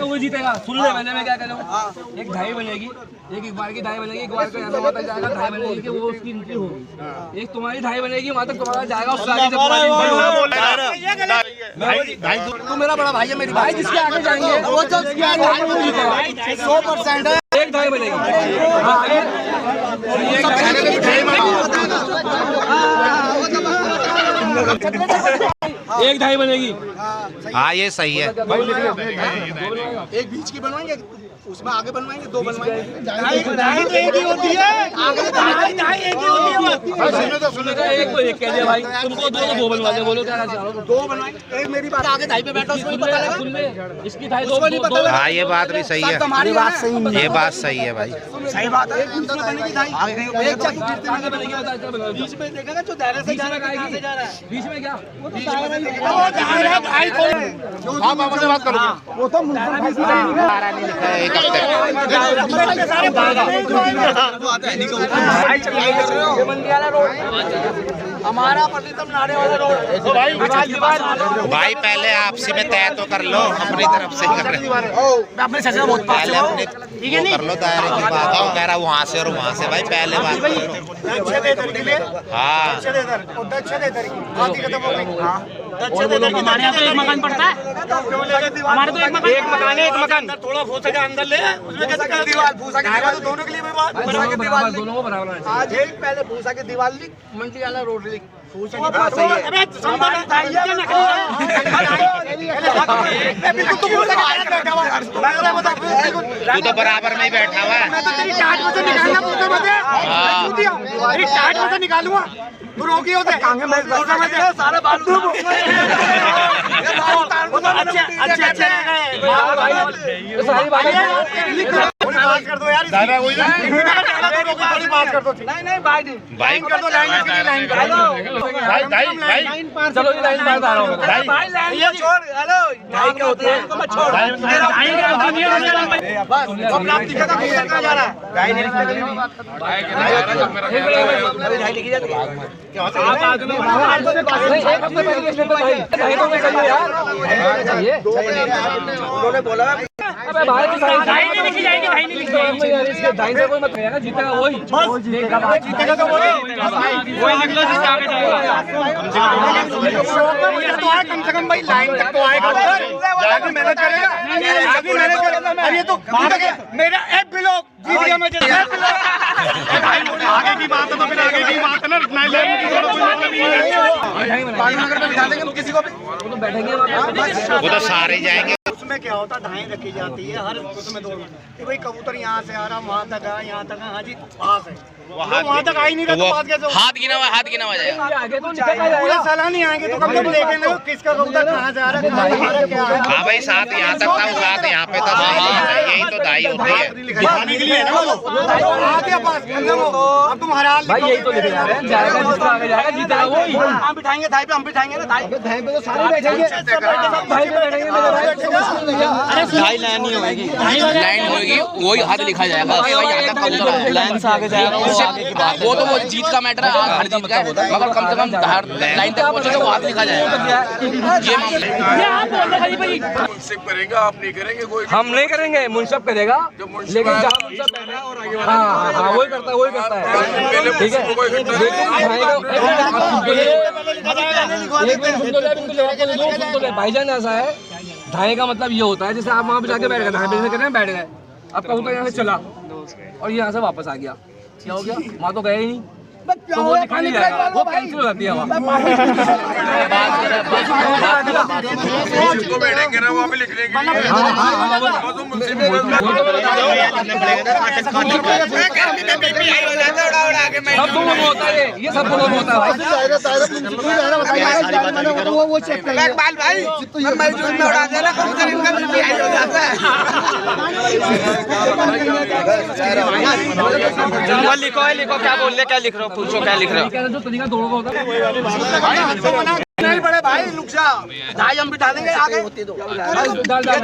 वो जीतेगा। सुन ले मैंने मैं क्या कह रहा हूँ, एक ढाई बनेगी, एक बार की ढाई बनेगी, एक बार का यहाँ तक जाएगा ढाई बनेगी कि वो उसकी एंट्री होगी। एक तुम्हारी ढाई बनेगी, वहाँ तक तुम्हारा जाएगा, उससे आगे तू मेरा बड़ा भाई है, मेरी भाई जिसके आगे जाएंगे वो जो 100% है। एक ढाई बनेगी, एक ढाई बनेगी। हाँ ये सही है। एक बीच की बनवाएंगे, उसमें आगे बनवाएंगे, दो बनवाएंगे। ढाई एक ही होती है, आगे ढाई एक ही होती है। एक को एक कह दिया भाई, तुमको दो बनवा दे, बोलो क्या दो बनवाएंगे। एक मेरी बात, आगे ढाई पे बैठो, उसको नहीं पता लगा, इसकी ढाई दो नहीं पता। हाँ ये बात भी सही है, तुम्हारी बात सही है, ये बात सही है भाई, सही बात है। बीच में देखेगा जो दायरे से जा रहा है, बीच में क्या बात करो, वो तो हमारा प्रतितम नारे वाला रोड भाई पहले आपसी में तय तो कर लो, अपनी तरफ से कर रहे अपने सजा बहुत पहले अपने कर लो दायरे की बात हो, कह रहा वहाँ से और वहाँ से भाई पहले बात करो। हाँ हमारे यहाँ तो एक मकान पड़ता है, हमारे तो एक मकान है, एक मकान थोड़ा भूसा के अंदर ले, उसमें कैसे कर दीवार भूसा की दीवार, दोनों के लिए दीवार दोनों को बराबर। आज एक पहले भूसा की दीवार लिख, मंडी वाला रोड लिख, भूसा की बात सही है। तू तो बराबर में ही बैठा हुआ है। निकालूंगा तू रोकी होते सारे बालू बात कर दो यार, बात कर दो। नहीं भाई कर दो, लाइन कर दो चलो ये लाइन बात आ रहा हूँ ये छोड़। हेलो ढाई क्या होती है, मत छोड़ बस। अब आप दिखेगा कहाँ जा रहा है, ढाई नहीं लिखी जाती है। उन्होंने बोला भाई नहीं लिखी जाएगी, ढाई नहीं लिखी जाएगी यार, इसके ढाई से कोई मत कहेगा, जीतेगा वही, जीतेगा तो वही लिख लो जिसके आगे जाएगा। कम से कम भाई लाइन तक तो आएगा, जाके मेहनत करेगा, आगे मेहनत करेगा। अरे तो मेरा एफ ब्लॉक जीत गया, मैं आगे की बात है तो फिर आगे की बात है ना, नगर में बिठा देंगे किसी को भी, वो तो बैठेंगे, वो तो सारे जाएंगे। उसमें क्या होता है, ढाई रखी जाती है हर उसमें दो कि भाई कबूतर यहाँ से आ रहा, वहाँ तक आया, यहाँ तक हाँ जी पास है, वहाँ तक आ ही नहीं रहा, तो बात कैसे? हाथ गिना हुआ जाएगा, आगे तो निकल जाएगा, पूरा साला नहीं आएंगे तो कब तक देखेंगे किसका कबूतर कहाँ से आ रहा है, क्या है। हाँ भाई साथ यहाँ तक था, साथ यहाँ पे था, यही तो दाई होती है। दिखाने के लिए ना वो आगे पास अब तुम हरा भाई, यही तो लिखे जा रहे हैं, जाएगा जिसका आगे जाएगा जीतेगा वही। हम बिठाएंगे ढाई पे, हम बिठाएंगे ना ढाई पे तो सारे बैठेंगे, भाई पे बैठेंगे मेरे भाई। ढाई लाइन नहीं होगी, लाइन होगी वही हाथ लिखा जाएगा, लाइन से आगे जाएगा वो तो वो जीत का मैटर है, हर जीत का, मगर कम से कम लाइन तक पहुंचे तो वो हाथ लिखा जाएगा। मुंसिफ करेगा, आप नहीं करेंगे, कोई हम नहीं करेंगे, मुंशफ करेगा, लेकिन जहाँ मुंशफ हाँ वही करता है, वही करता है, ठीक है। भाईजान ऐसा है, ढाई का मतलब ये होता है जैसे आप वहाँ पे जाके बैठ गए, ढाई बजे से करें बैठ गए, अब कबूतर यहाँ से चला और यहाँ से वापस आ गया, क्या हो गया, वहाँ तो गए ही नहीं, तो वो दिखा नहीं जाएगा, वो कैंसिल हो जाती है वहाँ। बैठेंगे ना वहाँ पे लिख लेंगे, सब दोनों में होता है ये सब दोनों में होता है भाई। लिखो क्या बोल रहे, क्या लिख रहे हो, पूछो क्या लिख रहे हो। जो तरीका दोनों का होता है नहीं पड़े भाई, रुक जा। ढाई हम बिठा देंगे आगे। डाल ढाई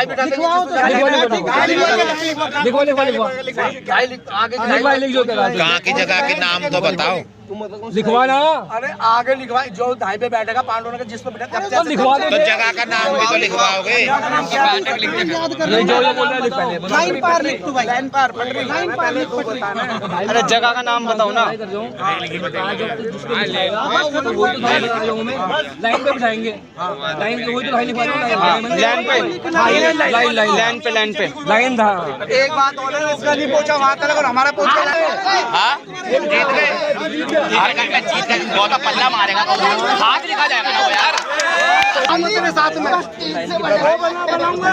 बिठा देंगे। लिखवा लिख जो कहाँ की जगह के नाम तो बताओ। लिखवा ना। अरे आगे लिखवा, जो ढाई पे बैठेगा पांडव का जिस पे बैठा तो लिखवा दे। तो जगह का नाम भी तो लिखवाओगे। ये जो ये बोल रहा है लिख पहले। लाइन पार लिख तू भाई, लाइन पार पटरी, लाइन पार लिख तू बताना। अरे जगह का नाम बताओ ना। लाइन पे बिठाएंगे, लाइन पे वही तो लाइन लिखवा लाइन पे लाइन पे लाइन था। एक बात और है, उसका नहीं पहुंचा वहां तक और हमारा पहुंच गया। हाँ जीत गए। हर का जीत का बहुत पल्ला मारेगा तो हाथ लिखा जाएगा ना वो यार। मेरे साथ में बनाऊंगा।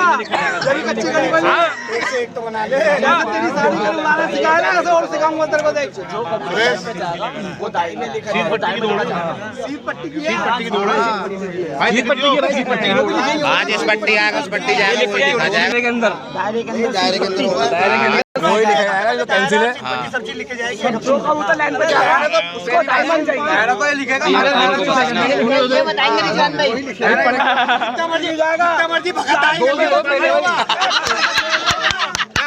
जरी कच्ची गली बनी, एक से एक तो बना ले। तेरी सारी को बनाना सिखाया ना, ऐसे और सिखाऊंगा तेरे को। देख वो दाई में लिखा है, सीट पट्टी की है। सीट पट्टी की दौड़ है भाई, सीट पट्टी की। हाँ जिस पट्टी आएगा उस पट्टी जाएगा, कोई लिखा जाएगा। दायरे के अंदर वही लिखा जाएगा जो पेंसिल है। सब चीज लिखे जाएगी। जो का उतर लाइन पे जाएगा तो उसको डायमंड चाहिए। दायरा तो ये लिखेगा। ये बताएंगे निशान भाई। जितना मर्जी जाएगा, जितना मर्जी भगत आएगा।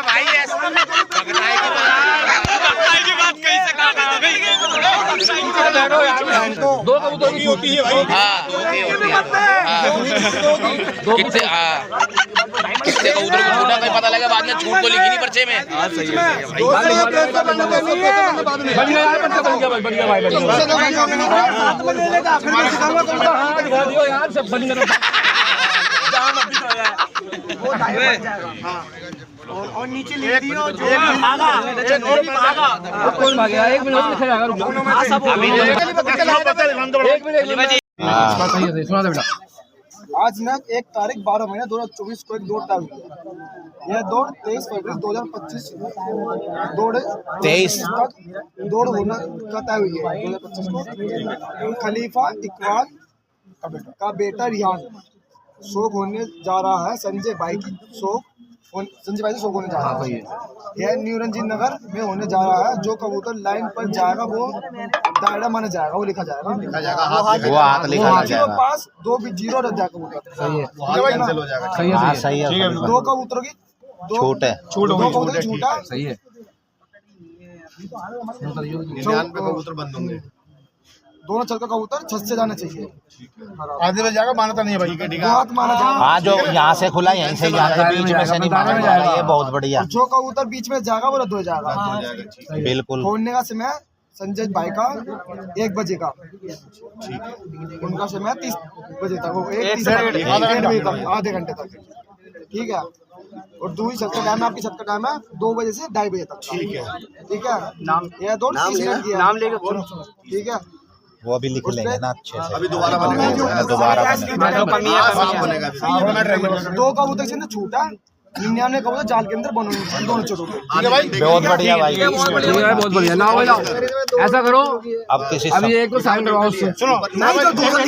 भाई ऐसा भगताई की बात कहीं से कहा दो कबूतर की होती है भाई। हाँ कितने कितने कबूतरों को छूटा कहीं पता लगा बाद में, छूट तो लिखी नहीं पर्चे में। बढ़िया यार, बन गया भाई, बढ़िया भाई, बढ़िया यार, सब बन गया। और नीचे लिख दियो जो भागा, जो भी भागा। कौन भागेगा? एक मिनट में खेलेगा। एक मिनट सुना दे बेटा। आज ना 1 तारीख 12 महीना 2024 को एक दौड़ तय हुई। यह दौड़ 23 फरवरी 2025 दौड़ 23 तक दौड़ होना का तय हुई है। 2025 को खलीफा इकबाल का बेटा रिहान शोक होने जा रहा है। संजय भाई से शोक होने जा रहा है। यह न्यू रंजीत नगर में होने जा रहा है। जो कबूतर लाइन पर जाएगा वो दायरा माना जाएगा, वो लिखा जाएगा। वो हाथ लिखा जाएगा। पास 2 भी 0 रह जाएगा कबूतर। सही है, सही है। 2 कबूतरों की छूट है। दो कबूतर की छूट है। सही है। 99 कबूतर बंद होंगे। दोनों छत का कबूतर छत से जाना चाहिए। आधे बजे जाएगा, मानता नहीं है भाई। बहुत माना जाएगा। हाँ जो यहाँ से खुला यहीं से जाएगा, बीच में से नहीं माना जाएगा। ये बहुत बढ़िया। जो कबूतर बीच में जाएगा वो रद्द हो जाएगा। बिल्कुल। छोड़ने का समय संजय भाई का 1 बजे का, उनका समय 30 बजे तक, वो 1 बजे तक, आधे घंटे तक। ठीक है। और दूसरी छत का टाइम है, आपकी छत का टाइम है 2 बजे से 2:30 बजे तक। ठीक है। नाम यह दौड़ 30 मिनट की है। नाम लेके ठीक है। वो अभी लिख लेंगे ना अच्छे से। अभी दोबारा बनेगा। 2 कबूतर से छूटा, 99 कबूतर जाल के अंदर बंद होंगे दोनों चोटों पे। बहुत बढ़िया भाई। बहुत बढ़िया। लाओ ऐसा करो, अब किसी अभी एक को साइन करवाओ उससे। नहीं तो दूसरा